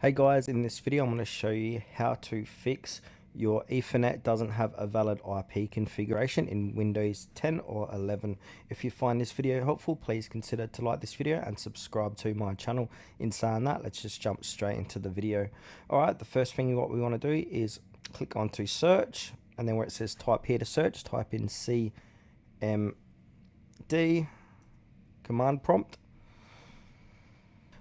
Hey guys, in this video I'm going to show you how to fix your Ethernet doesn't have a valid IP configuration in Windows 10 or 11. If you find this video helpful, please consider to like this video and subscribe to my channel. In saying that, let's just jump straight into the video. Alright, the first thing what we want to do is click onto search, and then where it says type here to search, type in CMD command prompt.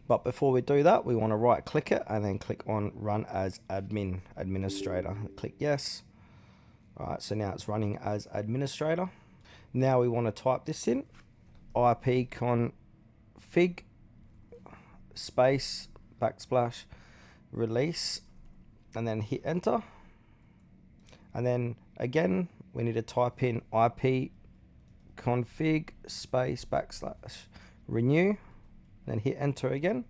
But before we do that, we want to right click it and then click on run as administrator. Click yes. Alright, so now it's running as administrator. Now we want to type this in, ipconfig space backslash release, and then hit enter. And then again, we need to type in ipconfig space backslash renew, then hit enter again.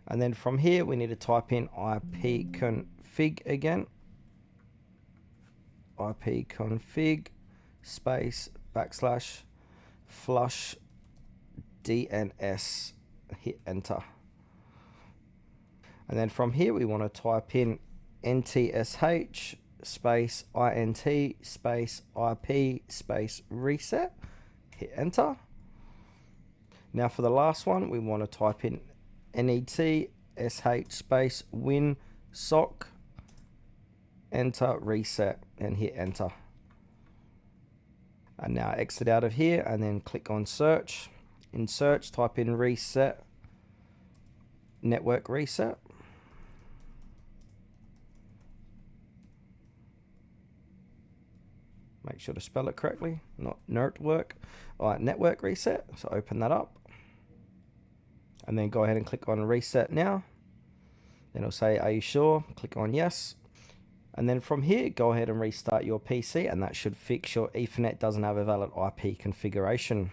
And then from here we need to type in ipconfig again, ipconfig space backslash flush DNS, hit enter. And then from here we want to type in NTSH space INT space IP space reset, hit enter. Now for the last one, we want to type in NETSH space win sock, enter, reset, and hit enter. And now exit out of here and then click on search. In search, type in reset, network reset. Make sure to spell it correctly, not network. Alright, network reset. So open that up. And then go ahead and click on reset now. Then it'll say, are you sure? Click on yes. And then from here, go ahead and restart your PC, and that should fix your Ethernet doesn't have a valid IP configuration.